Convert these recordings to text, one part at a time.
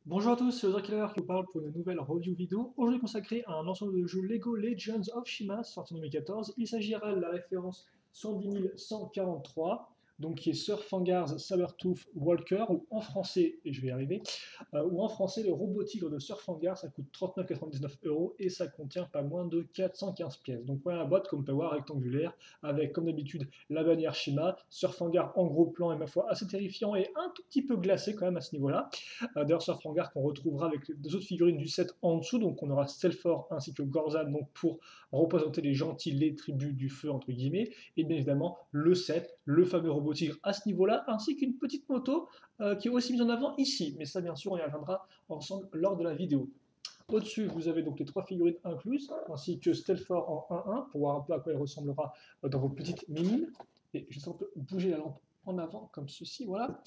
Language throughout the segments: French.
Bonjour à tous, c'est Ozrakiller qui vous parle pour une nouvelle review vidéo. Aujourd'hui consacrée à un ensemble de jeux Lego Legends of Shima sorti en 2014. Il s'agira de la référence 110 143, donc qui est Sir Fangar's Sabertooth Walker, ou en français, et je vais y arriver, ou en français le robot tigre de Sir Fangar. Ça coûte 39,99 € et ça contient pas moins de 415 pièces. Donc voilà la boîte, comme on peut voir, rectangulaire, avec comme d'habitude la bannière Shima. Sir Fangar en gros plan est ma foi assez terrifiant et un tout petit peu glacé quand même à ce niveau-là. D'ailleurs, Sir Fangar qu'on retrouvera avec les deux autres figurines du set en dessous. Donc on aura Stelfor ainsi que Gorzan, donc pour représenter les gentils, les tribus du feu entre guillemets. Et bien évidemment le set, le fameux robot tigre à ce niveau-là, ainsi qu'une petite moto qui est aussi mise en avant ici. Mais ça bien sûr on y reviendra ensemble lors de la vidéo. Au-dessus, vous avez donc les trois figurines incluses, ainsi que Stelfor en 1-1, pour voir un peu à quoi il ressemblera dans vos petites mimines. Et je vais un peu bouger la lampe en avant, comme ceci, voilà.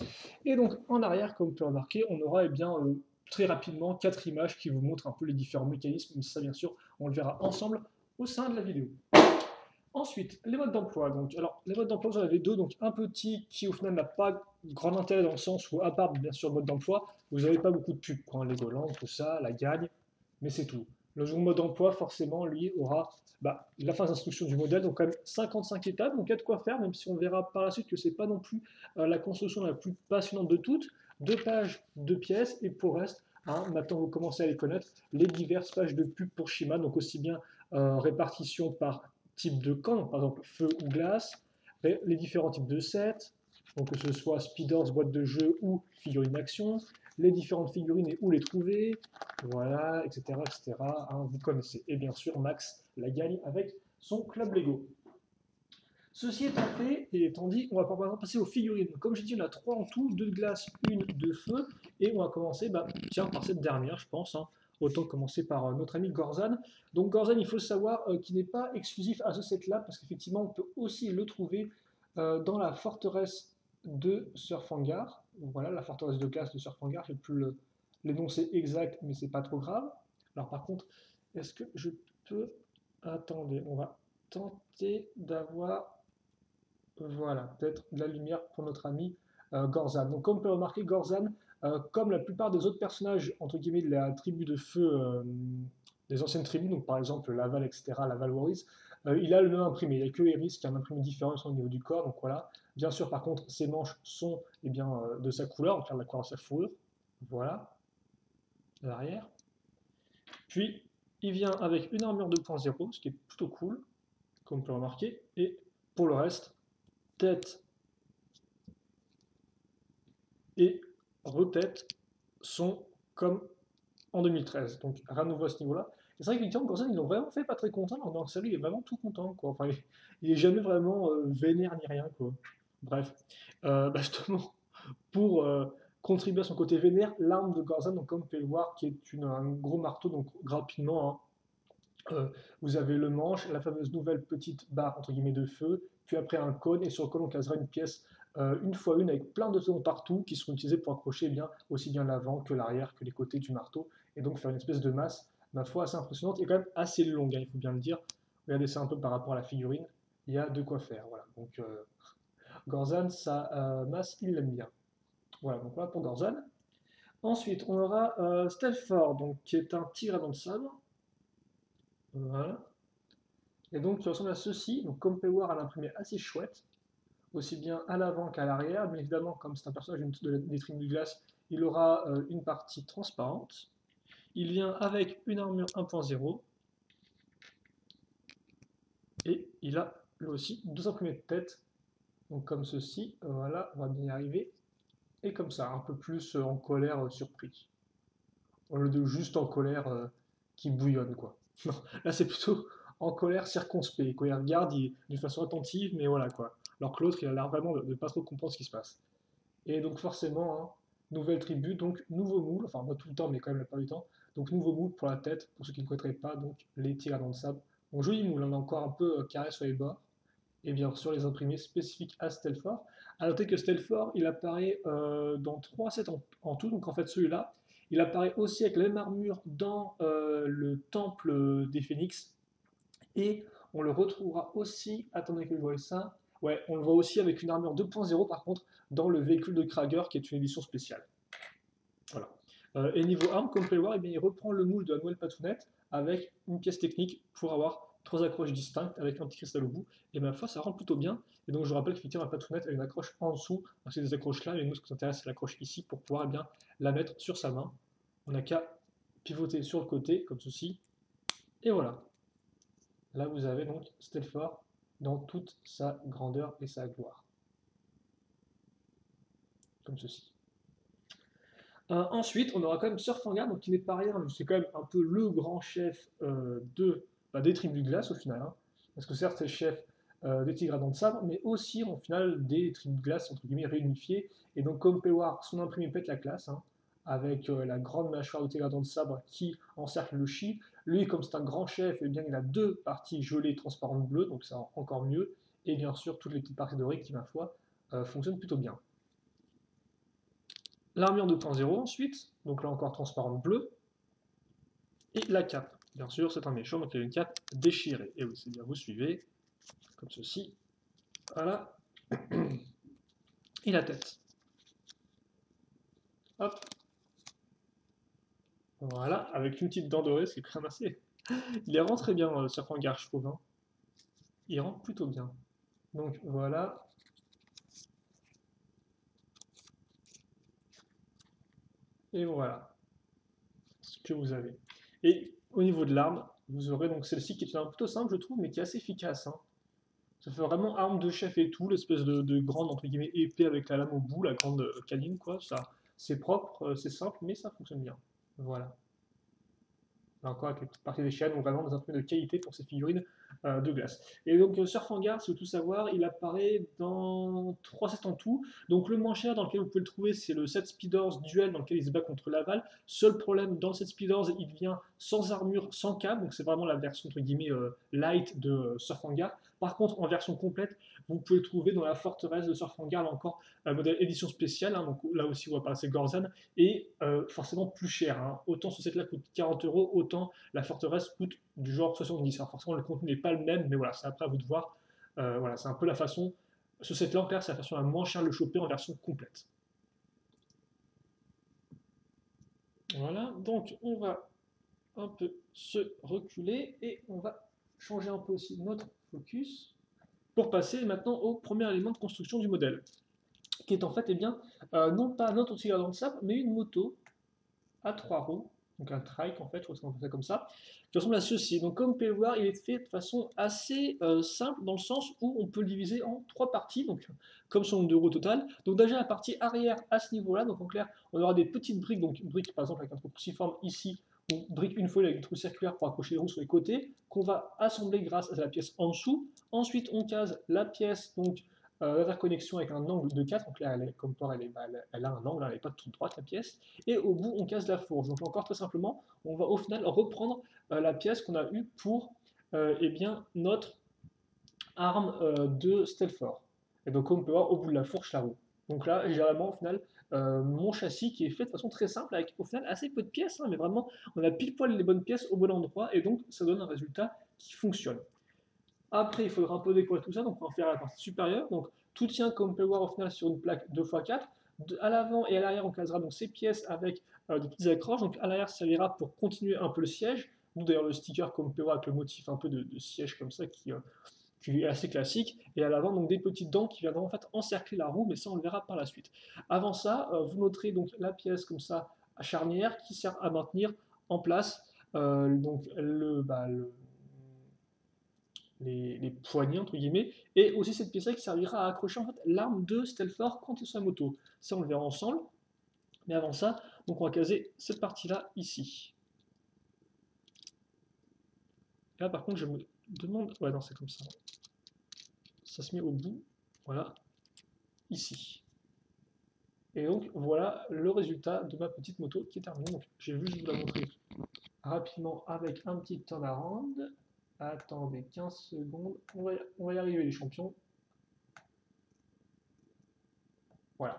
Et donc en arrière, comme vous pouvez remarquer, on aura très rapidement quatre images qui vous montrent un peu les différents mécanismes, mais ça bien sûr, on le verra ensemble au sein de la vidéo. Ensuite, les modes d'emploi. Alors, les modes d'emploi, vous en avez deux. Donc, un petit qui, au final, n'a pas grand intérêt dans le sens où, à part, bien sûr, le mode d'emploi, vous n'avez pas beaucoup de pubs, quoi. Les Golandes, tout ça, la gagne, mais c'est tout. Le second mode d'emploi, forcément, lui, aura la phase d'instruction du modèle, donc quand même 55 étapes, donc il y a de quoi faire, même si on verra par la suite que c'est pas non plus la construction la plus passionnante de toutes. Deux pages, deux pièces, et pour le reste, maintenant vous commencez à les connaître, les diverses pages de pub pour Shima, donc aussi bien répartition par type de camp, par exemple feu ou glace, les différents types de sets, donc que ce soit speeders, boîte de jeu ou figurines d'action, les différentes figurines et où les trouver, voilà, etc. etc. Vous connaissez. Et bien sûr, Max la gagne avec son club Lego. Ceci étant fait, et étant dit, on va par exemple passer aux figurines. Comme j'ai dit, on a trois en tout, deux de glace, une de feu, et on va commencer par cette dernière, je pense. Autant commencer par notre ami Gorzan. Donc Gorzan, il faut le savoir, qu'il n'est pas exclusif à ce set-là, parce qu'effectivement, on peut aussi le trouver dans la forteresse de Surfangar. Voilà, la forteresse de glace de Surfangar, je ne sais plus l'énoncé exact, mais c'est pas trop grave. Alors par contre, est-ce que je peux... Attendez, on va tenter d'avoir voilà, peut-être de la lumière pour notre ami Gorzan. Donc comme on peut le remarquer, Gorzan, comme la plupart des autres personnages, entre guillemets, de la tribu de feu, des anciennes tribus, donc par exemple Laval, etc., Laval Warriors, il a le même imprimé. Il n'y a que Eris qui a un imprimé différent au niveau du corps, donc voilà. Bien sûr, par contre, ses manches sont de sa couleur, donc la couleur de sa fourrure. Voilà, à l'arrière. Puis, il vient avec une armure 2.0, ce qui est plutôt cool, comme on peut le remarquer. Et pour le reste, tête et retête sont comme en 2013. Donc rien de nouveau à ce niveau-là. C'est vrai qu'effectivement, Gorzen, ils l'ont vraiment fait pas très content. Alors, dans le série, il est vraiment tout content, quoi. Enfin, il est jamais vraiment vénère ni rien, quoi. Bref. Justement, pour contribuer à son côté vénère, l'arme de Gorzan, donc comme vous pouvez le voir, qui est un gros marteau, donc rapidement, vous avez le manche, la fameuse nouvelle petite barre entre guillemets de feu, puis après un cône, et sur le cône on casera une pièce une fois une avec plein de tons partout qui seront utilisés pour accrocher aussi bien l'avant que l'arrière que les côtés du marteau, et donc faire une espèce de masse, ma foi, assez impressionnante et quand même assez longue, il faut bien le dire. Regardez ça un peu par rapport à la figurine, il y a de quoi faire. Voilà. Donc Gorzan, sa masse, il l'aime bien. Voilà, donc voilà pour Gorzan. Ensuite, on aura Stelfor, donc, qui est un tigre à dents de sabre. Voilà. Et donc, il ressemble à ceci. Donc, comme vous pouvez voir, à l'imprimé assez chouette, aussi bien à l'avant qu'à l'arrière. Bien évidemment, comme c'est un personnage des tribus de glace, il aura une partie transparente. Il vient avec une armure 1.0 et il a lui aussi deux imprimés de tête. Donc, comme ceci, voilà, on va bien y arriver. Et comme ça, un peu plus en colère surpris. Au lieu de juste en colère qui bouillonne, quoi. Non, là, c'est plutôt en colère circonspect, quoi. Il regarde d'une façon attentive, mais voilà, quoi. Alors que l'autre, il a l'air vraiment de ne pas trop comprendre ce qui se passe. Et donc, forcément, nouvelle tribu, donc nouveau moule, enfin, pas tout le temps, mais quand même la plupart du temps. Donc, nouveau moule pour la tête, pour ceux qui ne connaîtraient pas, donc les tigres de sable. Donc, joli moule, on est encore un peu carré sur les bords. Et bien sûr, les imprimés spécifiques à Stelfor. A noter que Stelfor, il apparaît dans 3 sets en tout, donc en fait, celui-là, il apparaît aussi avec la même armure dans le temple des Phénix. Et on le retrouvera aussi, attendez que je voie ça, ouais, on le voit aussi avec une armure 2.0 par contre dans le véhicule de Krager qui est une édition spéciale. Voilà. Et niveau arme, comme vous pouvez le voir, eh bien, il reprend le moule de la nouvelle patounette avec une pièce technique pour avoir 3 accroches distinctes avec un petit cristal au bout. Et ma foi, ça rend plutôt bien. Et donc je rappelle qu'effectivement la patounette a une accroche en dessous, donc c'est des accroches là, et nous ce qui nous intéresse c'est l'accroche ici pour pouvoir eh bien, la mettre sur sa main. On n'a qu'à pivoter sur le côté, comme ceci, et voilà. Là vous avez donc Stelfor dans toute sa grandeur et sa gloire. Comme ceci. Ensuite, on aura quand même Surfanga, donc qui n'est pas rien, c'est quand même un peu le grand chef des tribus de glace au final. Hein. Parce que certes, c'est le chef des tigres à dents de sabre, mais aussi au final des tribus de glace entre guillemets réunifiées. Et donc, comme Pewar, son imprimé pète la classe, hein, avec la grande mâchoire de tigre à dents de sabre qui encercle le chi. Lui, comme c'est un grand chef, eh bien, il a 2 parties gelées transparentes bleues, donc ça rend encore mieux. Et bien sûr, toutes les petites parties dorées qui, ma foi, fonctionnent plutôt bien. L'armure 2.0 ensuite, donc là encore transparente bleue, et la cape. Bien sûr, c'est un méchant, donc il y a une cape déchirée. Et oui, c'est bien, vous suivez, comme ceci. Voilà. Et la tête. Hop. Voilà, avec une petite dent dorée, ce qui est quand même assez. Il est rentré bien, sur Fangar, je trouve. Hein. Il rentre plutôt bien. Donc voilà. Et voilà ce que vous avez. Et au niveau de l'arme, vous aurez donc celle-ci qui est plutôt simple, je trouve, mais qui est assez efficace. Hein. Ça fait vraiment arme de chef et tout, l'espèce de grande entre guillemets épée avec la lame au bout, la grande canine quoi. Ça, c'est propre, c'est simple, mais ça fonctionne bien. Voilà. Là encore avec les petites parties des chaînes, donc vraiment des imprimés de qualité pour ces figurines de glace. Et donc Surfangar, si vous tout savoir, il apparaît dans 3 sets en tout. Donc le moins cher dans lequel vous pouvez le trouver, c'est le set Speeders Duel dans lequel il se bat contre Laval. Seul problème, dans le set Speeders, il vient sans armure, sans câble, donc c'est vraiment la version entre guillemets light de Surfangar. Par contre, en version complète, vous pouvez le trouver dans la forteresse de Surfangar, là encore, modèle édition spéciale, hein, donc là aussi on va passer Gorzan, et forcément plus cher. Hein. Autant ce set-là coûte 40 euros, autant la forteresse coûte du genre 70. Alors forcément le contenu n'est pas le même, mais voilà, c'est après à vous de voir. Voilà, c'est un peu la façon. Ce set-là, en clair, c'est la façon la moins chère de le choper en version complète. Voilà, donc on va un peu se reculer et on va changer un peu aussi notre focus pour passer maintenant au premier élément de construction du modèle, qui est en fait, eh bien, non pas notre tigre dans le sable, mais une moto à 3 roues, donc un trike en fait, je crois qu'on fait ça comme ça, qui ressemble à ceci. Donc comme vous pouvez le voir, il est fait de façon assez simple dans le sens où on peut le diviser en 3 parties, donc comme son nombre de roues total. Donc déjà la partie arrière à ce niveau-là, donc en clair, on aura des petites briques, donc une brique par exemple avec un trou cruciforme ici, ou brique une foile avec des trous circulaires pour accrocher les roues sur les côtés, qu'on va assembler grâce à la pièce en dessous. Ensuite on case la pièce donc l'interconnexion avec un angle de 4, donc là elle est, comme port elle a un angle, elle n'est pas toute droite la pièce, et au bout on casse la fourche. Donc encore très simplement, on va au final reprendre la pièce qu'on a eue pour eh bien, notre arme de Stelfor. Et donc on peut voir au bout de la fourche la roue. Donc là j'ai vraiment au final mon châssis qui est fait de façon très simple avec au final assez peu de pièces, hein, mais vraiment on a pile poil les bonnes pièces au bon endroit et donc ça donne un résultat qui fonctionne. Après, il faudra un peu décorer tout ça, donc on va faire la partie supérieure. Donc tout tient, comme on peut le voir au final, sur une plaque 2x4. À l'avant et à l'arrière, on casera donc ces pièces avec des petites accroches. Donc à l'arrière, ça servira pour continuer un peu le siège. Nous d'ailleurs le sticker, comme on peut voir, avec le motif un peu de siège comme ça, qui est assez classique. Et à l'avant, donc des petites dents qui viendront en fait encercler la roue, mais ça on le verra par la suite. Avant ça, vous noterez donc la pièce comme ça à charnière qui sert à maintenir en place donc les poignées entre guillemets, et aussi cette pièce-là qui servira à accrocher en fait l'arme de Stelfor quand il est sur la moto. Ça on le verra ensemble, mais avant ça, donc on va caser cette partie-là ici. Là par contre je me demande, ouais non c'est comme ça, ça se met au bout, voilà, ici. Et donc voilà le résultat de ma petite moto qui est terminée. Donc j'ai vu, je vous la montrer rapidement avec un petit turnaround. Attendez 15 secondes, on va y arriver les champions. Voilà.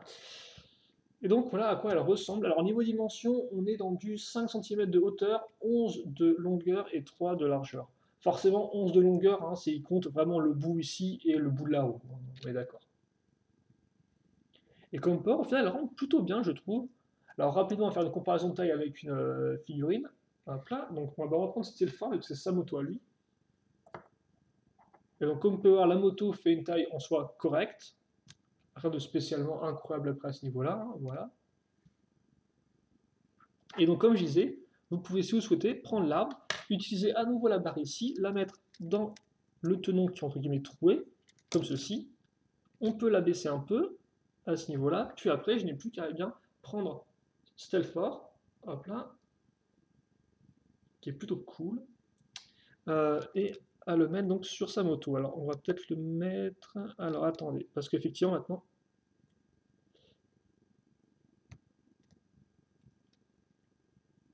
Et donc voilà à quoi elle ressemble. Alors niveau dimension, on est dans du 5 cm de hauteur, 11 de longueur et 3 de largeur. Forcément 11 de longueur, hein, c'est il compte vraiment le bout ici et le bout de la roue. On est d'accord. Et comme port, au final, elle rentre plutôt bien, je trouve. Alors rapidement, on va faire une comparaison de taille avec une figurine. Hop là, donc on va reprendre Stelfort, c'est sa moto à lui. Et donc comme on peut voir, la moto fait une taille en soi correcte. Rien de spécialement incroyable après à ce niveau-là, hein, voilà. Et donc comme je disais, vous pouvez, si vous souhaitez, prendre l'arbre, utiliser à nouveau la barre ici, la mettre dans le tenon qui est entre guillemets troué, comme ceci. On peut la baisser un peu à ce niveau-là, puis après, je n'ai plus qu'à bien prendre Stelfort, hop là, qui est plutôt cool, et à le mettre donc sur sa moto. Alors on va peut-être le mettre, alors attendez, parce qu'effectivement maintenant,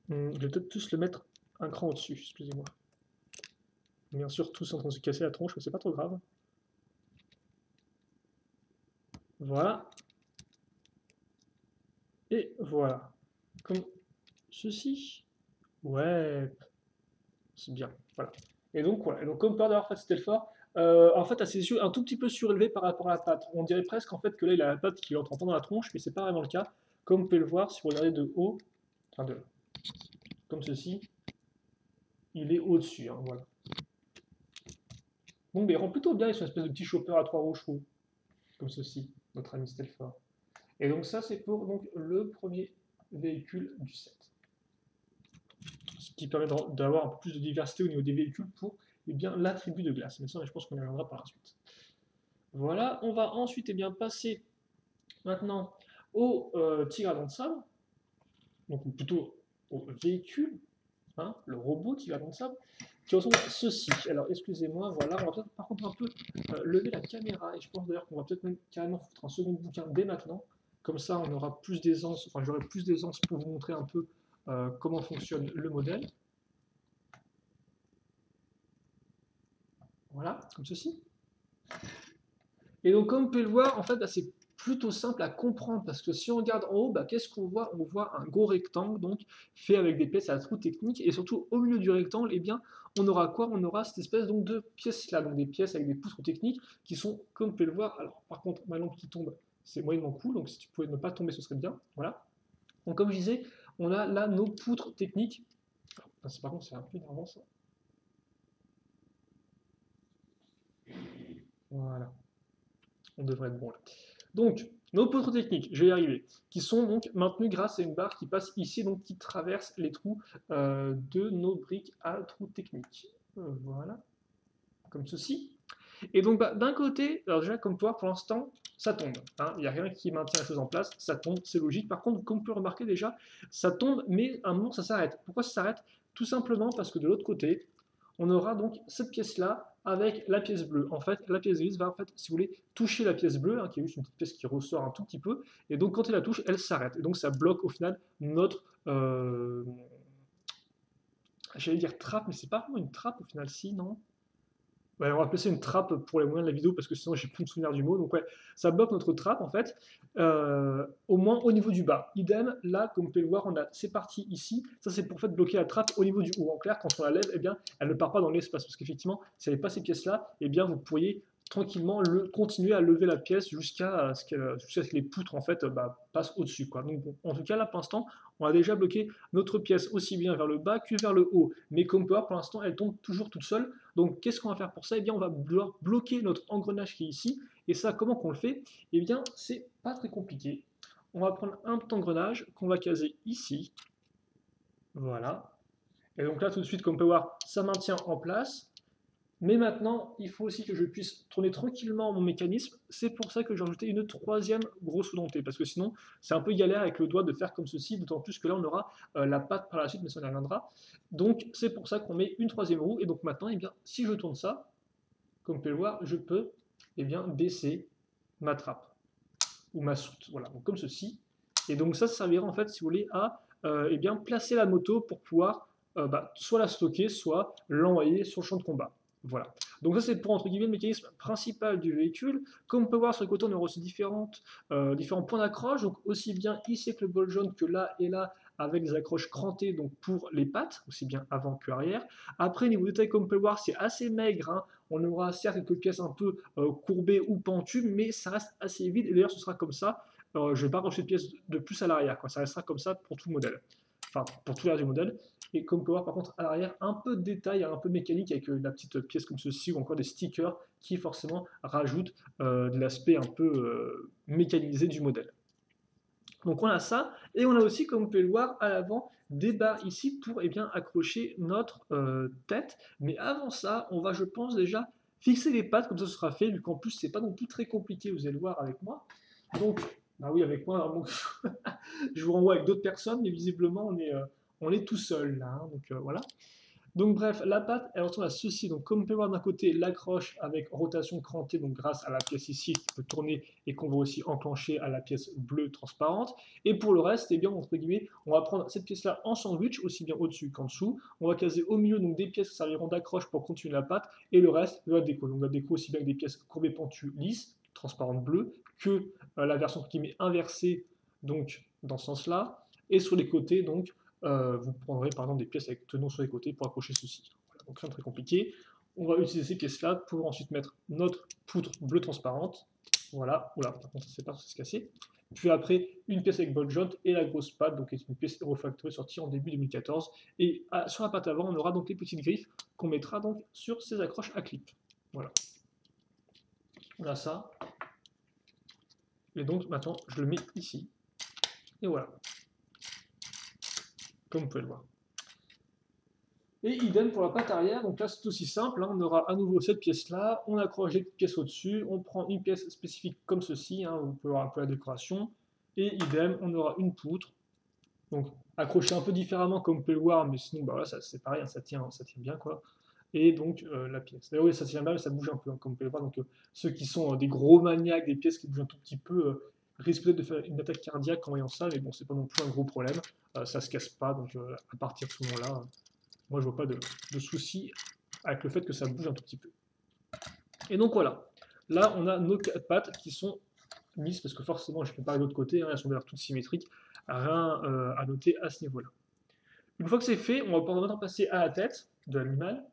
je vais peut-être tous le mettre un cran au-dessus, excusez-moi. Bien sûr, tous en train de se casser la tronche, mais c'est pas trop grave. Voilà. Et voilà. Comme ceci. Ouais, c'est bien. Voilà. Et donc, voilà. Et donc, comme peur d'avoir fait cet effort, en fait, à ses yeux, un tout petit peu surélevé par rapport à la patte. On dirait presque en fait que là, il a la patte qui entre pas dans la tronche, mais c'est pas vraiment le cas. Comme vous pouvez le voir, si vous regardez de haut, enfin comme ceci, il est au-dessus. Hein, voilà. Donc, mais il rend plutôt bien, ils sont une espèce de petit chopper à 3 roues, comme ceci, notre ami Stelfort. Et donc ça, c'est pour donc, le premier véhicule du set. Ce qui permet d'avoir un peu plus de diversité au niveau des véhicules pour eh bien, l'attribut de glace. Mais ça, je pense qu'on y reviendra par la suite. Voilà, on va ensuite bien, passer maintenant au tigre à dents de sabre, donc ou plutôt au véhicule, hein, le robot tigre à dents de sabre, qui ressemble à ceci. Alors excusez-moi, voilà, on va peut-être par contre un peu lever la caméra, et je pense d'ailleurs qu'on va peut-être même carrément foutre un second bouquin dès maintenant. Comme ça, on aura plus d'aisance, enfin j'aurai plus d'aisance pour vous montrer un peu comment fonctionne le modèle. Voilà, comme ceci. Et donc, comme vous pouvez le voir, en fait, bah, c'est plutôt simple à comprendre parce que si on regarde en haut, bah, qu'est-ce qu'on voit? On voit un gros rectangle, donc fait avec des pièces à trous techniques, et surtout au milieu du rectangle, eh bien, on aura quoi? On aura cette espèce donc, de pièces là, donc des pièces avec des poutres techniques qui sont, comme vous pouvez le voir, alors par contre, ma lampe qui tombe, c'est moyennement cool, donc si tu pouvais ne pas tomber, ce serait bien. Voilà. Donc, comme je disais, on a là nos poutres techniques. Par contre, c'est un peu énervant ça. Voilà. On devrait être bon là. Donc, nos poutres techniques, je vais y arriver, qui sont donc maintenues grâce à une barre qui passe ici, donc qui traverse les trous de nos briques à trous techniques. Voilà, comme ceci. Et donc, bah, d'un côté, alors déjà, comme pouvoir, pour l'instant, ça tombe. Hein, il n'y a rien qui maintient la chose en place, ça tombe, c'est logique. Par contre, comme on peut remarquer déjà, ça tombe, mais à un moment, ça s'arrête. Pourquoi ça s'arrête? Tout simplement parce que de l'autre côté, on aura donc cette pièce-là avec la pièce bleue. En fait, la pièce grise va, en fait, si vous voulez, toucher la pièce bleue, hein, qui est juste une petite pièce qui ressort un tout petit peu, et donc quand elle la touche, elle s'arrête. Et donc ça bloque au final notre, j'allais dire trappe, mais c'est pas vraiment une trappe au final, si, non? Ouais, on va appeler ça une trappe pour les moyens de la vidéo parce que sinon j'ai plus de souvenir du mot. Donc ouais, ça bloque notre trappe en fait, au moins au niveau du bas. Idem, là, comme vous pouvez le voir, on a ces parties ici. Ça c'est pour en fait bloquer la trappe au niveau du haut. En clair, quand on la lève, eh bien, elle ne part pas dans l'espace parce qu'effectivement, si elle n'est pas ces pièces-là, eh bien, vous pourriez tranquillement continuer à lever la pièce jusqu'à ce que les poutres en fait bah, passent au-dessus. Donc bon, en tout cas, là pour l'instant, on a déjà bloqué notre pièce aussi bien vers le bas que vers le haut. Mais comme vous pouvez voir, pour l'instant, elle tombe toujours toute seule. Donc, qu'est-ce qu'on va faire pour ça? Eh bien, on va devoir bloquer notre engrenage qui est ici. Et ça, comment qu'on le fait? Eh bien, c'est pas très compliqué. On va prendre un petit engrenage qu'on va caser ici. Voilà. Et donc là, tout de suite, comme on peut voir, ça maintient en place. Mais maintenant, il faut aussi que je puisse tourner tranquillement mon mécanisme. C'est pour ça que j'ai rajouté une troisième grosse roue parce que sinon, c'est un peu galère avec le doigt de faire comme ceci, d'autant plus que là, on aura la patte par la suite, mais ça y reviendra. Donc, c'est pour ça qu'on met une troisième roue. Et donc maintenant, eh bien, si je tourne ça, comme vous pouvez le voir, je peux eh bien, baisser ma trappe ou ma soute. Voilà, donc comme ceci. Et donc ça servira en fait, si vous voulez, à eh bien, placer la moto pour pouvoir soit la stocker, soit l'envoyer sur le champ de combat. Voilà. Donc ça c'est pour entre guillemets le mécanisme principal du véhicule. Comme on peut voir sur le côté, on aura aussi différents points d'accroche, donc aussi bien ici avec le bol jaune que là et là avec des accroches crantées donc pour les pattes, aussi bien avant que arrière. Après niveau détail, comme on peut le voir, c'est assez maigre. Hein. On aura certes quelques pièces un peu courbées ou pentues, mais ça reste assez vide. Et d'ailleurs, ce sera comme ça je ne vais pas racheter de pièces de plus à l'arrière, quoi. Ça restera comme ça pour tout le modèle. Enfin, pour tout l'arrière du modèle. Et comme on peut voir, par contre, à l'arrière, un peu de détail, un peu mécanique avec la petite pièce comme ceci, ou encore des stickers qui forcément rajoutent de l'aspect un peu mécanisé du modèle. Donc on a ça, et on a aussi, comme vous pouvez le voir, à l'avant, des barres ici pour bien, accrocher notre tête. Mais avant ça, on va, je pense, déjà fixer les pattes, comme ça ce sera fait, vu qu'en plus c'est pas non plus très compliqué, vous allez le voir avec moi. Donc, bah oui, avec moi, bon, je vous renvoie avec d'autres personnes, mais visiblement on est tout seul là, hein, donc voilà. Donc bref, la patte, elle ressemble à ceci. Donc comme on peut voir d'un côté, l'accroche avec rotation crantée, donc grâce à la pièce ici qui peut tourner et qu'on va aussi enclencher à la pièce bleue transparente. Et pour le reste, eh bien, entre guillemets, on va prendre cette pièce-là en sandwich, aussi bien au-dessus qu'en dessous. On va caser au milieu donc des pièces qui serviront d'accroche pour continuer la patte, et le reste de la déco. Donc la déco aussi bien que des pièces courbées pentues lisses, transparentes bleues, que la version entre guillemets inversée, donc dans ce sens-là. Et sur les côtés, donc vous prendrez par exemple des pièces avec tenons sur les côtés pour accrocher ceci. Voilà, donc rien de très compliqué. On va utiliser ces pièces-là pour ensuite mettre notre poutre bleue transparente. Voilà, oula, par contre ça c'est pas se casser. Puis après, une pièce avec ball joint et la grosse patte, donc est une pièce Eurofactory sortie en début 2014. Et sur la patte avant, on aura donc les petites griffes qu'on mettra donc sur ces accroches à clip. Voilà. On a ça. Et donc maintenant, je le mets ici. Et voilà. Comme vous pouvez le voir. Et idem pour la patte arrière, donc là c'est aussi simple, hein, on aura à nouveau cette pièce-là, on accroche des pièces au-dessus, on prend une pièce spécifique comme ceci, hein, vous pouvez voir un peu la décoration, et idem, on aura une poutre, donc accrochée un peu différemment comme vous pouvez le voir, mais sinon bah, voilà, c'est pareil, hein, ça tient bien quoi, et donc la pièce. D'ailleurs oui, ça tient bien, mais ça bouge un peu, hein, comme vous pouvez le voir, donc ceux qui sont des gros maniaques des pièces qui bougent un tout petit peu, risquent peut-être de faire une attaque cardiaque en voyant ça, mais bon, c'est pas non plus un gros problème, ça se casse pas, donc à partir de ce moment-là, moi, je vois pas de souci avec le fait que ça bouge un tout petit peu. Et donc voilà, là on a nos quatre pattes qui sont mises, parce que forcément je ne fais pas de l'autre côté, hein, elles sont d'ailleurs toutes symétriques, rien à noter à ce niveau-là. Une fois que c'est fait, on va pouvoir maintenant passer à la tête de l'animal,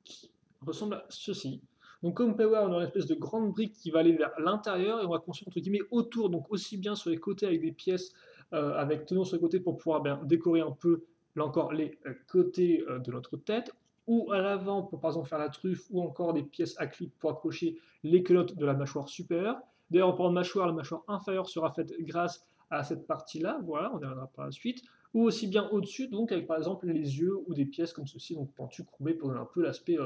qui ressemble à ceci. Donc comme vous pouvez voir, on a une espèce de grande brique qui va aller vers l'intérieur, et on va construire entre guillemets autour, donc aussi bien sur les côtés avec des pièces avec tenons sur les côtés pour pouvoir bien décorer un peu, là encore, les côtés de notre tête, ou à l'avant pour par exemple faire la truffe, ou encore des pièces à clip pour accrocher les quenottes de la mâchoire supérieure. D'ailleurs, en parlant de mâchoire, la mâchoire inférieure sera faite grâce à cette partie-là, voilà, on y reviendra par la suite, ou aussi bien au-dessus, donc avec par exemple les yeux ou des pièces comme ceci, donc pentues, courbées pour donner un peu l'aspect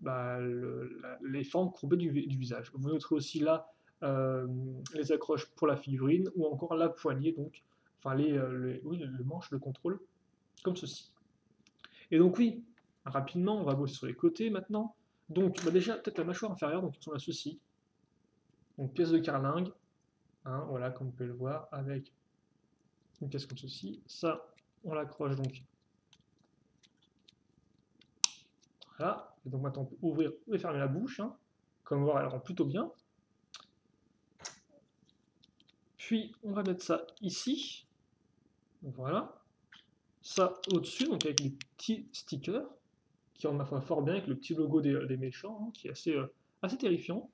bah, les formes courbées du visage. Vous noterez aussi là les accroches pour la figurine, ou encore la poignée, donc, enfin oui, le manche, le contrôle, comme ceci. Et donc oui, rapidement, on va bosser sur les côtés maintenant. Donc bah déjà, peut-être la mâchoire inférieure, donc on a ceci. Donc pièce de carlingue, hein, voilà, comme vous pouvez le voir, avec une pièce comme ceci. Ça, on l'accroche donc. Voilà. Et donc maintenant, on peut ouvrir et fermer la bouche. Hein. Comme vous voyez, elle rend plutôt bien. Puis, on va mettre ça ici. Voilà. Ça au-dessus, donc avec les petits stickers, qui rendent ma foi fort bien, avec le petit logo des méchants, hein, qui est assez terrifiant.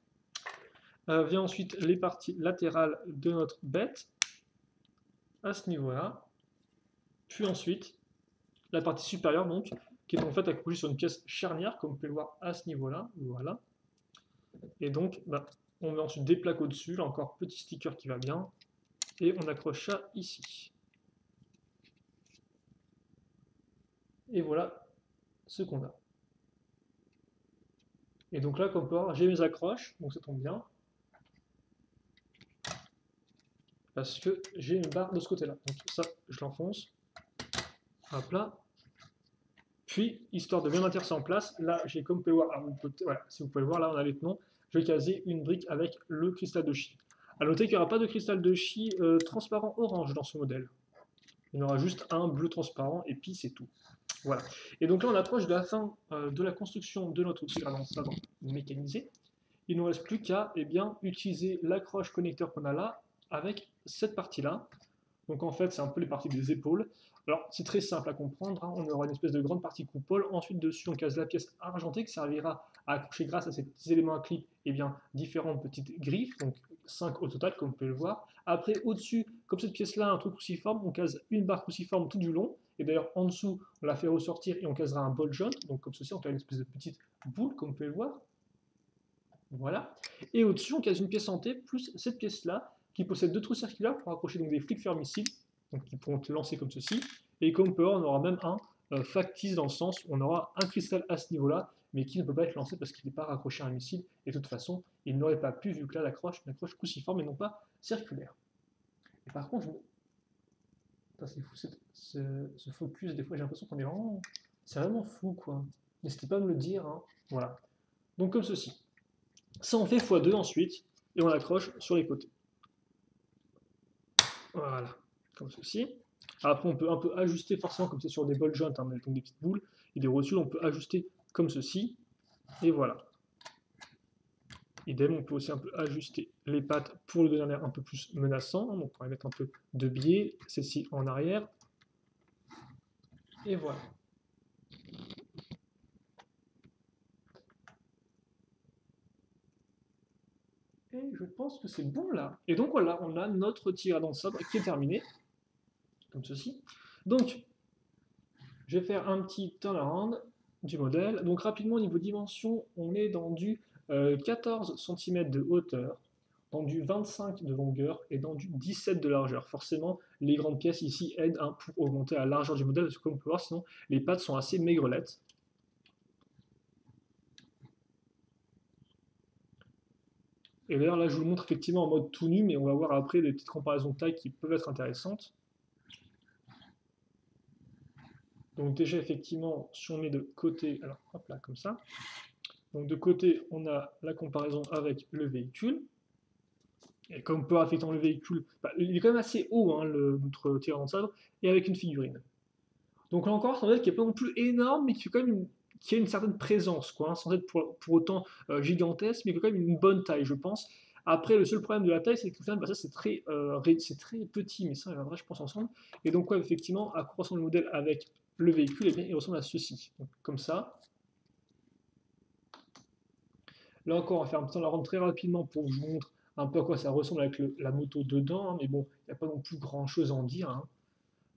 Vient ensuite les parties latérales de notre bête, à ce niveau-là. Puis ensuite, la partie supérieure, donc, qui est en fait accrochée sur une pièce charnière, comme vous pouvez le voir à ce niveau-là. Voilà. Et donc, bah, on met ensuite des plaques au-dessus, là encore, petit sticker qui va bien, et on accroche ça ici. Et voilà ce qu'on a. Et donc là, comme vous pouvez voir, j'ai mes accroches, donc ça tombe bien, parce que j'ai une barre de ce côté-là. Donc ça, je l'enfonce, hop là. Puis, histoire de bien maintenir ça en place, là, j'ai comme vous pouvez voir, voilà, si vous pouvez le voir, là, on a les tenons, je vais caser une brique avec le cristal de Chi. A noter qu'il n'y aura pas de cristal de Chi transparent orange dans ce modèle. Il y en aura juste un bleu transparent, et puis c'est tout. Voilà. Et donc là, on approche de la fin de la construction de notre outil sabre mécanisé. Il ne nous reste plus qu'à utiliser l'accroche connecteur qu'on a là avec cette partie-là. Donc en fait, c'est un peu les parties des épaules. Alors c'est très simple à comprendre, hein. On aura une espèce de grande partie coupole. Ensuite, dessus, on case la pièce argentée qui servira à accrocher grâce à ces petits éléments à clip différentes petites griffes. Donc 5 au total, comme vous pouvez le voir. Après, au-dessus, comme cette pièce-là, un truc cruciforme, on case une barre cruciforme tout du long. Et d'ailleurs, en dessous, on la fait ressortir et on casera un ball joint. Donc comme ceci, on a une espèce de petite boule, comme vous pouvez le voir. Voilà. Et au-dessus, on case une pièce en T plus cette pièce-là, qui possède deux trous circulaires pour accrocher donc des flics fermicides, donc qui pourront être lancés comme ceci. Et comme on peut voir, on aura même un factice dans le sens où on aura un cristal à ce niveau-là, mais qui ne peut pas être lancé parce qu'il n'est pas raccroché à un missile. Et de toute façon, il n'aurait pas pu, vu que là, l'accroche est une accroche cruciforme et non pas circulaire. Et par contre, c'est fou, ce focus, des fois j'ai l'impression qu'on est vraiment... C'est vraiment fou, quoi. N'hésitez pas à me le dire, hein. Voilà. Donc comme ceci. Ça on fait x2 ensuite, et on l'accroche sur les côtés. Voilà, comme ceci. Après on peut un peu ajuster forcément comme c'est sur des ball joints, hein, donc des petites boules, et des rotules, on peut ajuster comme ceci, et voilà. Idem, on peut aussi un peu ajuster les pattes pour le donner un air un peu plus menaçant, donc on pourrait mettre un peu de biais, celle-ci en arrière, et voilà. Et je pense que c'est bon là. Et donc voilà, on a notre tir à dents de sabre qui est terminé, comme ceci. Donc, je vais faire un petit turnaround du modèle. Donc rapidement, au niveau dimension, on est dans du 14 cm de hauteur, dans du 25 de longueur et dans du 17 de largeur. Forcément, les grandes pièces ici aident hein, pour augmenter la largeur du modèle, parce que comme on peut voir, sinon les pattes sont assez maigrelettes. Et d'ailleurs, là, je vous le montre effectivement en mode tout nu, mais on va voir après des petites comparaisons de taille qui peuvent être intéressantes. Donc déjà, effectivement, si on met de côté, alors hop là, comme ça. Donc de côté, on a la comparaison avec le véhicule. Et comme on peut voir effectivement le véhicule, bah, il est quand même assez haut, hein, notre tirant de sabre, et avec une figurine. Donc là encore, c'est un modèle qui n'est pas non plus énorme, mais qui fait quand même qui a une certaine présence, quoi, hein, sans être pour autant gigantesque, mais qui a quand même une bonne taille, je pense. Après, le seul problème de la taille, c'est que bah, ça c'est très petit, mais ça, on reviendra, je pense, ensemble. Et donc, ouais, effectivement, à quoi ressemble le modèle avec le véhicule, eh bien, il ressemble à ceci. Donc, comme ça. Là encore, on va faire un petit temps la rendre très rapidement pour que je vous montre un peu à quoi ça ressemble avec la moto dedans, hein, mais bon, il n'y a pas non plus grand chose à en dire. Hein.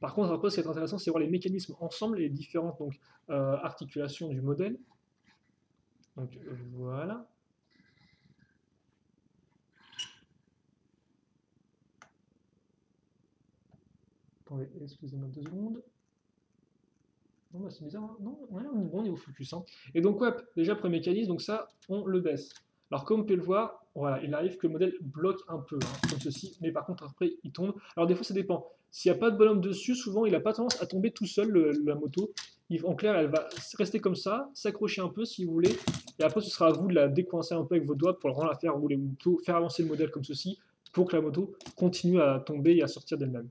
Par contre, après, ce qui est intéressant, c'est voir les mécanismes ensemble et les différentes donc, articulations du modèle. Donc voilà. Attendez, excusez-moi 2 secondes. Non, bah, c'est bizarre, hein. Non, ouais, on est bon niveau focus. Hein. Et donc, ouais, déjà, premier mécanisme, donc ça, on le baisse. Alors, comme vous pouvez le voir, voilà, il arrive que le modèle bloque un peu, hein, comme ceci, mais par contre, après, il tombe. Alors, des fois, ça dépend. S'il n'y a pas de bonhomme dessus, souvent, il n'a pas tendance à tomber tout seul, la moto. En clair, elle va rester comme ça, s'accrocher un peu si vous voulez, et après, ce sera à vous de la décoincer un peu avec vos doigts pour vraiment la faire rouler, ou plutôt faire avancer le modèle comme ceci, pour que la moto continue à tomber et à sortir d'elle-même.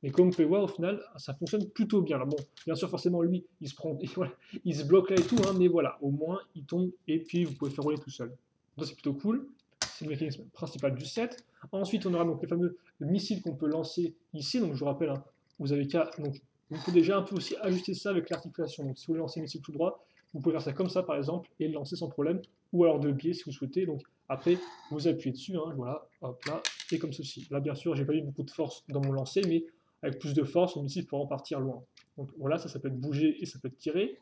Mais comme vous pouvez voir, au final, ça fonctionne plutôt bien. Alors bon, bien sûr, forcément, lui, il se prend, voilà, il se bloque là et tout, hein, mais voilà, au moins, il tombe et puis vous pouvez faire rouler tout seul. Donc c'est plutôt cool. C'est le mécanisme principal du set. Ensuite, on aura donc les fameux missiles qu'on peut lancer ici. Donc je vous rappelle, hein, vous avez qu'à, donc vous pouvez déjà un peu aussi ajuster ça avec l'articulation. Donc si vous voulez lancer un missile tout droit, vous pouvez faire ça comme ça par exemple et le lancer sans problème, ou alors de biais si vous souhaitez. Donc après, vous appuyez dessus, hein, voilà, hop là, et comme ceci. Là, bien sûr, j'ai pas eu beaucoup de force dans mon lancer, mais avec plus de force, le missile pourra en partir loin. Donc voilà, ça peut être bouger et ça peut être tiré.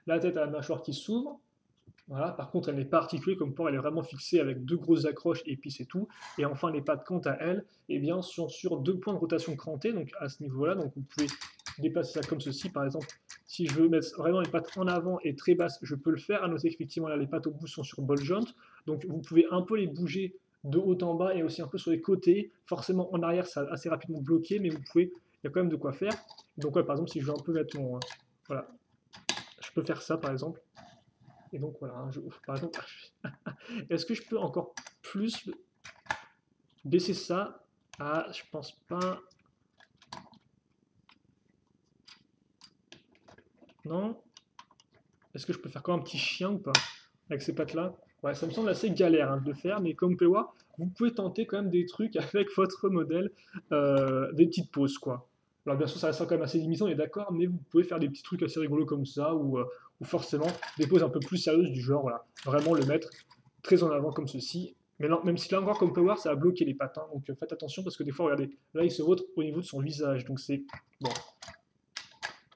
La tête à la mâchoire qui s'ouvre. Voilà, par contre, elle n'est pas articulée comme pour elle est vraiment fixée avec deux grosses accroches et puis c'est tout. Et enfin, les pattes, quant à elles, eh bien, sont sur deux points de rotation crantés, donc à ce niveau-là. Donc vous pouvez déplacer ça comme ceci. Par exemple, si je veux mettre vraiment les pattes en avant et très basses, je peux le faire. À noter qu'effectivement, là, les pattes au bout sont sur ball joint. Donc vous pouvez un peu les bouger de haut en bas et aussi un peu sur les côtés. Forcément, en arrière, ça assez rapidement bloqué, mais vous pouvez, il y a quand même de quoi faire. Donc, ouais, par exemple, si je veux un peu mettre mon. Voilà, je peux faire ça par exemple. Et donc voilà, hein, par exemple, est-ce que je peux encore plus baisser ça? Ah, je pense pas. Non? Est-ce que je peux faire comme un petit chien ou pas? Avec ces pattes-là? Ouais, ça me semble assez galère hein, de le faire, mais comme vous pouvez voir, vous pouvez tenter quand même des trucs avec votre modèle, des petites pauses quoi. Alors bien sûr, ça reste quand même assez limitant, on est d'accord, mais vous pouvez faire des petits trucs assez rigolos comme ça, ou forcément des poses un peu plus sérieuses du genre, voilà, vraiment le mettre très en avant comme ceci, Mais non, même si là encore, comme Power, ça a bloqué les pattes, hein, donc faites attention parce que des fois, regardez, là, il se vautre au niveau de son visage, donc c'est... Bon,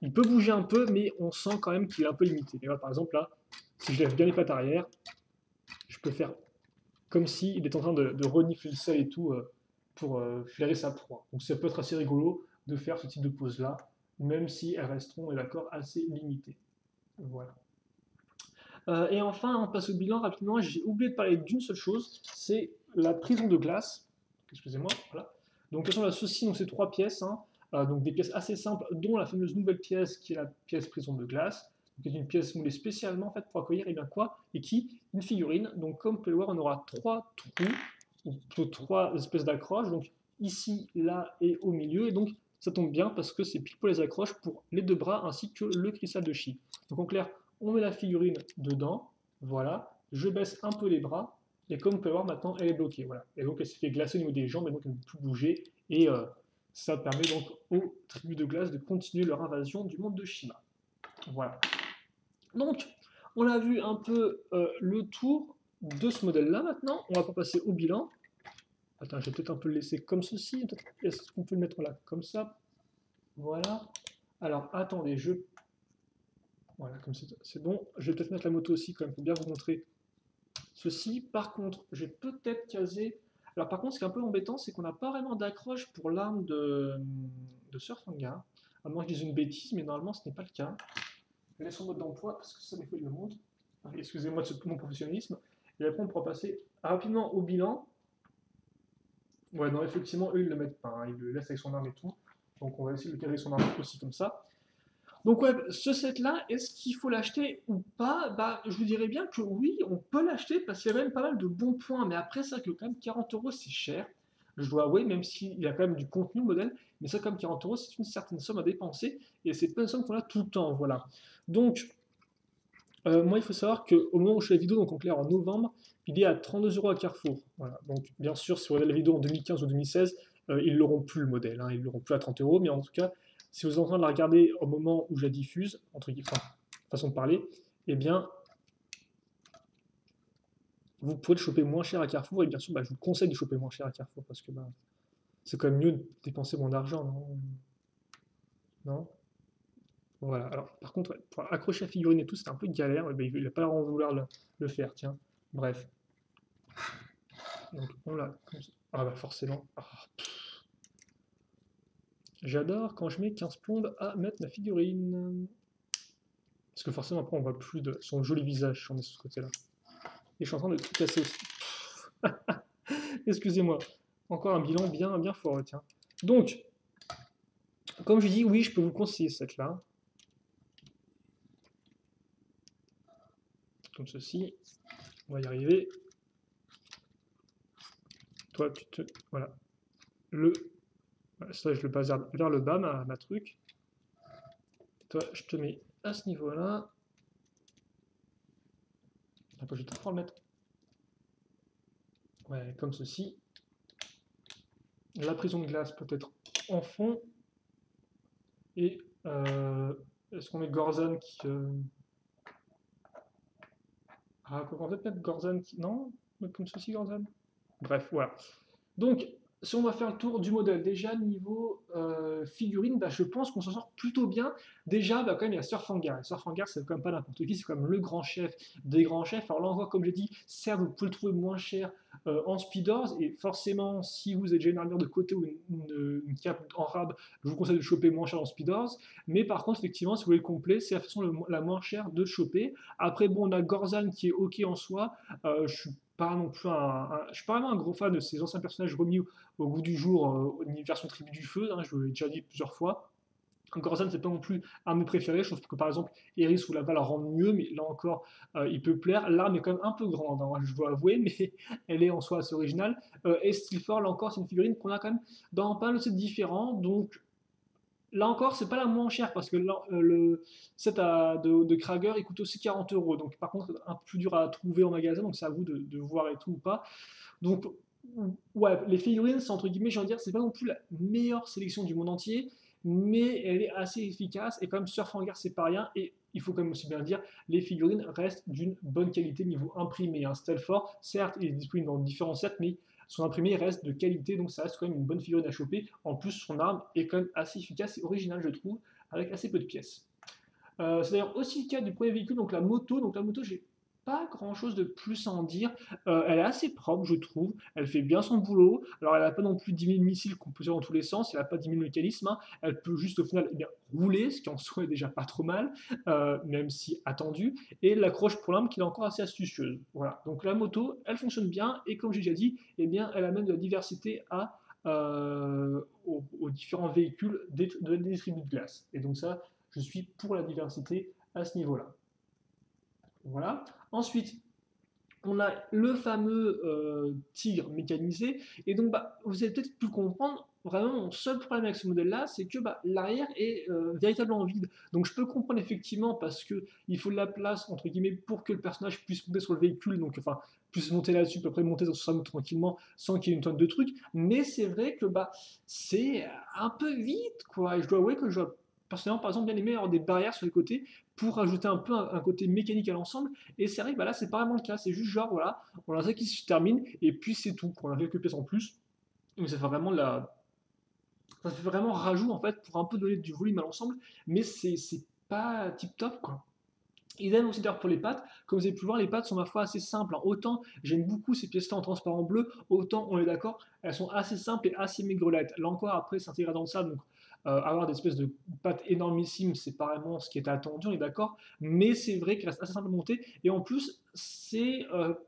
il peut bouger un peu, mais on sent quand même qu'il est un peu limité. Et là, par exemple, là, si je lève bien les pattes arrière, je peux faire comme s'il est en train de renifler le sol et tout pour flairer sa proie. Donc ça peut être assez rigolo de faire ce type de pose-là, même si elles resteront, on est d'accord, assez limitées. Voilà. Et enfin, on passe au bilan rapidement. J'ai oublié de parler d'une seule chose, c'est la prison de glace. Excusez-moi, voilà. Donc, on a ceci, donc ces trois pièces, hein, donc des pièces assez simples, dont la fameuse nouvelle pièce qui est la pièce prison de glace, qui est une pièce moulée spécialement en fait, pour accueillir et bien quoi, et qui une figurine. Donc, comme vous pouvez le voir, on aura trois trous, ou plutôt trois espèces d'accroches. Donc, ici, là et au milieu. Et donc, ça tombe bien parce que c'est pile pour les accroches pour les deux bras ainsi que le cristal de chi. Donc, en clair, on met la figurine dedans, voilà, je baisse un peu les bras, et comme vous pouvez voir maintenant, elle est bloquée, voilà. Et donc elle s'est fait glacer au niveau des jambes, et donc elle ne peut plus bouger, et ça permet donc aux tribus de glace de continuer leur invasion du monde de Shima. Voilà. Donc, on a vu un peu le tour de ce modèle-là maintenant, on va pas passer au bilan. Attends, je vais peut-être un peu le laisser comme ceci, est-ce qu'on peut le mettre là, comme ça, voilà. Alors, attendez, voilà, comme c'est bon. Je vais peut-être mettre la moto aussi quand même pour bien vous montrer ceci. Par contre, je vais peut-être caser... Alors par contre, ce qui est un peu embêtant, c'est qu'on n'a pas vraiment d'accroche pour l'arme de Surfanga. À moins que je dise une bêtise, mais normalement ce n'est pas le cas. Je laisse en mode d'emploi parce que ça des fois il le montre. Excusez-moi de mon professionnalisme. Et après on pourra passer rapidement au bilan. Ouais, non, effectivement, eux ils le mettent pas, hein. Ils le laissent avec son arme et tout. Donc on va essayer de le caser avec son arme aussi comme ça. Donc ouais, ce set-là, est-ce qu'il faut l'acheter ou pas? Bah, je vous dirais bien que oui, on peut l'acheter parce qu'il y a même pas mal de bons points. Mais après, ça que quand même 40 euros, c'est cher. Je dois avouer, même s'il y a quand même du contenu le modèle, mais ça comme 40 euros, c'est une certaine somme à dépenser et c'est pas une somme qu'on a tout le temps, voilà. Donc, moi, il faut savoir qu'au moment où je fais la vidéo, donc en clair en novembre, il est à 32 euros à Carrefour. Voilà. Donc, bien sûr, si vous regardez la vidéo en 2015 ou 2016, ils l'auront plus le modèle, hein, ils l'auront plus à 30 euros, mais en tout cas, si vous êtes en train de la regarder au moment où je la diffuse, entre guillemets, enfin, façon de parler, eh bien, vous pouvez le choper moins cher à Carrefour, et bien sûr, bah, je vous conseille de choper moins cher à Carrefour, parce que bah, c'est quand même mieux de dépenser moins d'argent, non? Non. Voilà. Alors, par contre, ouais, pour accrocher la figurine et tout, c'est un peu galère, mais bah, il n'a pas l'air de vouloir le faire, tiens. Bref. Donc, on l'a. Ah bah forcément. Ah, j'adore quand je mets 15 plombes à mettre ma figurine. Parce que forcément, après, on voit plus de son joli visage si on est sur ce côté-là. Et je suis en train de tout casser aussi. Excusez-moi. Encore un bilan bien, bien fort, tiens. Donc, comme je dis, oui, je peux vous conseiller cette-là. Comme ceci. On va y arriver. Toi, tu te... Voilà. Ça, je le passe vers le bas, ma truc. Toi, je te mets à ce niveau-là. Je vais peut-être pouvoir le mettre. Ouais, comme ceci. La prison de glace peut-être en fond. Et est-ce qu'on met Gorzan qui... Ah, on va peut-être mettre Gorzan qui... Non, comme ceci Gorzan. Bref, voilà. Donc, si on va faire le tour du modèle, déjà niveau figurine, bah, je pense qu'on s'en sort plutôt bien. Déjà, bah, quand même, il y a Surfangar. Et Surfangar, c'est quand même pas n'importe qui, c'est quand même le grand chef des grands chefs. Alors là, on voit, comme j'ai dit, certes, vous pouvez le trouver moins cher en speeders. Et forcément, si vous êtes déjà une armure de côté ou une cape en rab, je vous conseille de choper moins cher en speeders. Mais par contre, effectivement, si vous voulez le complet, c'est la façon la moins chère de choper. Après, bon, on a Gorzan qui est OK en soi. Je suis pas non plus je suis pas vraiment un gros fan de ces anciens personnages remis au goût du jour, une version tribu du feu, hein, je l'ai déjà dit plusieurs fois. Gorzan, c'est pas non plus un de mes préférés. Je trouve que par exemple, Eris ou Lava la rendent mieux, mais là encore, il peut plaire. L'arme est quand même un peu grande, hein, je dois avouer, mais elle est en soi assez originale. Et Stilfor, là encore, c'est une figurine qu'on a quand même dans pas mal de sets différents. Donc là encore, c'est pas la moins chère parce que le set de Krager il coûte aussi 40 euros. Donc par contre, un peu plus dur à trouver en magasin, donc c'est à vous de voir et tout ou pas. Donc, ouais, les figurines, c'est entre guillemets, j'ai envie de dire, c'est pas non plus la meilleure sélection du monde entier, mais elle est assez efficace. Et quand même, Surfangar, c'est pas rien. Et il faut quand même aussi bien le dire, les figurines restent d'une bonne qualité niveau imprimé. Un Stelfort, certes, il est disponible dans différents sets, mais son imprimé reste de qualité, donc ça reste quand même une bonne figurine à choper. En plus, son arme est quand même assez efficace et originale, je trouve, avec assez peu de pièces. C'est d'ailleurs aussi le cas du premier véhicule, donc la moto. Donc la moto, j'ai pas grand chose de plus à en dire. Elle est assez propre, je trouve. Elle fait bien son boulot. Alors, elle n'a pas non plus 10 000 missiles qu'on peut tirer dans tous les sens. Elle n'a pas 10 000 mécanismes, hein. Elle peut juste au final eh bien, rouler, ce qui en soi est déjà pas trop mal, même si attendu. Et l'accroche pour l'arme qui est encore assez astucieuse. Voilà. Donc la moto, elle fonctionne bien. Et comme j'ai déjà dit, eh bien, elle amène de la diversité aux différents véhicules des distributeurs de glace. Et donc ça, je suis pour la diversité à ce niveau-là. Voilà. Ensuite, on a le fameux tigre mécanisé. Et donc, bah, vous avez peut-être pu comprendre, vraiment, mon seul problème avec ce modèle-là, c'est que bah, l'arrière est véritablement vide. Donc, je peux comprendre effectivement parce qu'il faut de la place, entre guillemets, pour que le personnage puisse monter sur le véhicule, donc, enfin, puisse monter là-dessus, puis après monter sur sa moto tranquillement, sans qu'il y ait une tonne de trucs. Mais c'est vrai que bah, c'est un peu vide, quoi. Et je dois avouer que je dois personnellement, par exemple, bien aimé avoir des barrières sur les côtés pour ajouter un peu un côté mécanique à l'ensemble. Et c'est vrai que bah, là, c'est pas vraiment le cas. C'est juste genre, voilà, on a ça qui se termine, et puis c'est tout. On a quelques pièces en plus. Mais ça fait vraiment ça fait vraiment rajout, en fait, pour un peu donner du volume à l'ensemble. Mais c'est pas tip top, quoi. Idem aussi d'ailleurs pour les pattes. Comme vous avez pu le voir, les pattes sont ma foi assez simples, hein. Autant j'aime beaucoup ces pièces-là en transparent bleu, autant on est d'accord, elles sont assez simples et assez maigrelettes. Là encore, après, s'intégrer dans ça, donc avoir des espèces de pattes énormissimes, c'est pas vraiment ce qui est attendu, on est d'accord. Mais c'est vrai qu'elles restent assez simples à monter. Et en plus, c'est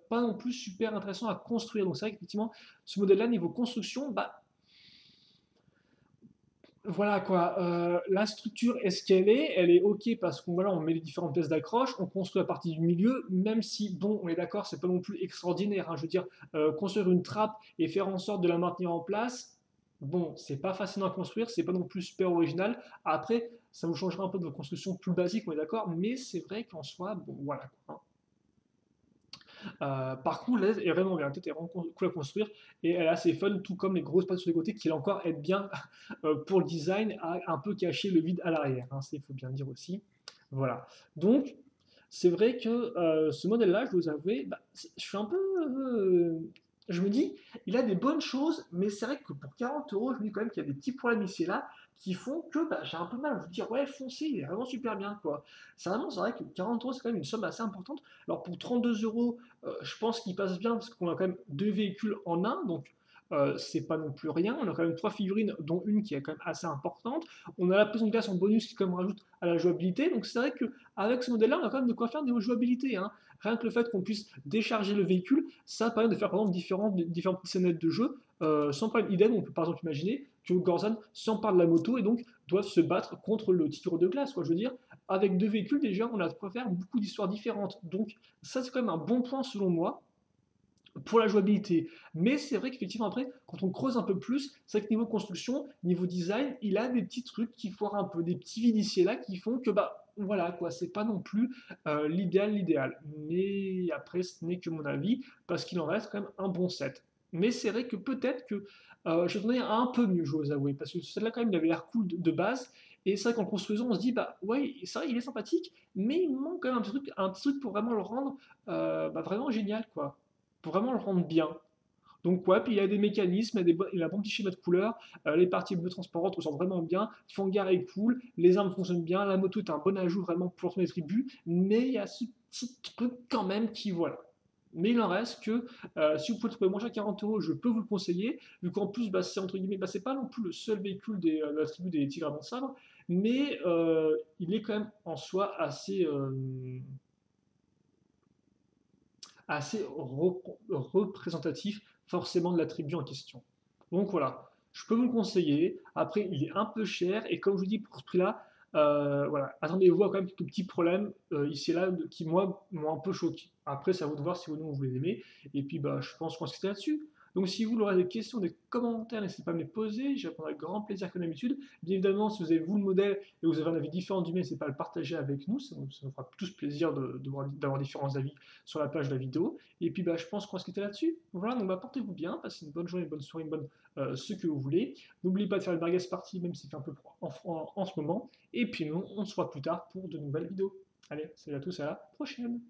pas non plus super intéressant à construire. Donc c'est vrai qu'effectivement, ce modèle-là, niveau construction, bah, voilà quoi, la structure est ce qu'elle est, elle est ok parce qu'on voilà, on met les différentes pièces d'accroche, on construit la partie du milieu, même si bon, on est d'accord, c'est pas non plus extraordinaire, hein. Je veux dire, construire une trappe et faire en sorte de la maintenir en place, bon, c'est pas facile à construire, c'est pas non plus super original. Après, ça vous changera un peu de votre construction plus basique, on est d'accord, mais c'est vrai qu'en soi, bon, voilà quoi, hein. Par contre, la tête est vraiment bien. La tête est vraiment cool à construire et elle est assez fun, tout comme les grosses pattes sur les côtés qui, là encore, aident bien pour le design à un peu cacher le vide à l'arrière, hein, il faut bien le dire aussi. Voilà. Donc, c'est vrai que ce modèle-là, je dois vous avouer, bah, je suis un peu. Je me dis, il a des bonnes choses, mais c'est vrai que pour 40 euros, je me dis quand même qu'il y a des petits problèmes ici et là qui font que bah, j'ai un peu mal à vous dire, ouais, foncez, il est vraiment super bien, quoi. C'est vrai que 40 euros, c'est quand même une somme assez importante. Alors pour 32 euros, je pense qu'il passe bien parce qu'on a quand même deux véhicules en un, donc c'est pas non plus rien. On a quand même trois figurines, dont une qui est quand même assez importante. On a la prison de glace en bonus qui, comme rajoute à la jouabilité. Donc c'est vrai qu'avec ce modèle-là, on a quand même de quoi faire niveau jouabilité, hein. Rien que le fait qu'on puisse décharger le véhicule, ça permet de faire par exemple différentes petites scénettes de jeu sans problème. Idem, on peut par exemple imaginer que Gorzan s'empare de la moto et donc doivent se battre contre le tigre de glace, quoi. Je veux dire, avec deux véhicules, déjà, on a de quoi faire beaucoup d'histoires différentes. Donc, ça, c'est quand même un bon point selon moi pour la jouabilité. Mais c'est vrai qu'effectivement, après, quand on creuse un peu plus, c'est vrai que niveau construction, niveau design, il a des petits trucs qui foirent un peu, des petits vides ici et là qui font que, bah, voilà, quoi, c'est pas non plus l'idéal. Mais après, ce n'est que mon avis, parce qu'il en reste quand même un bon set. Mais c'est vrai que peut-être que je m'attendais à un peu mieux, je dois vous avouer, parce que celle-là, quand même, il avait l'air cool de base. Et c'est vrai qu'en construisant, on se dit, bah ouais, c'est vrai, il est sympathique, mais il manque quand même un petit truc pour vraiment le rendre bah, vraiment génial, quoi, pour vraiment le rendre bien. Donc ouais, puis il y a des mécanismes, il a un bon petit schéma de couleurs, les parties bleues transparentes ressortent vraiment bien, Fangar est cool, les armes fonctionnent bien, la moto est un bon ajout vraiment pour les tribus, mais il y a ce petit truc quand même qui voilà. Mais il en reste que si vous pouvez le trouver moins cher 40 euros, je peux vous le conseiller, vu qu'en plus bah, c'est entre guillemets, bah, c'est pas non plus le seul véhicule de la tribu des tigres à sabre, mais il est quand même en soi assez représentatif forcément de la tribu en question. Donc voilà, je peux vous le conseiller. Après, il est un peu cher et comme je vous dis, pour ce prix-là, voilà, attendez-vous à quand même quelques petits problèmes ici et là qui, moi, m'ont un peu choqué. Après, c'est à vous de voir si vous, non, vous les aimez. Et puis, bah, je pense qu'on va se quitter là-dessus. Donc, si vous aurez des questions, des commentaires, n'hésitez pas à me les poser. J'y répondrai avec grand plaisir, comme d'habitude. Bien évidemment, si vous avez vous le modèle et vous avez un avis différent du mien, n'hésitez pas à le partager avec nous. Ça nous fera tous plaisir d'avoir différents avis sur la page de la vidéo. Et puis bah, je pense qu'on va se quitter là-dessus. Voilà, donc bah, portez-vous bien, passez une bonne journée, une bonne soirée, une bonne ce que vous voulez. N'oubliez pas de faire le Bargas Party, même s'il fait un peu froid en ce moment. Et puis nous, on se voit plus tard pour de nouvelles vidéos. Allez, salut à tous, à la prochaine!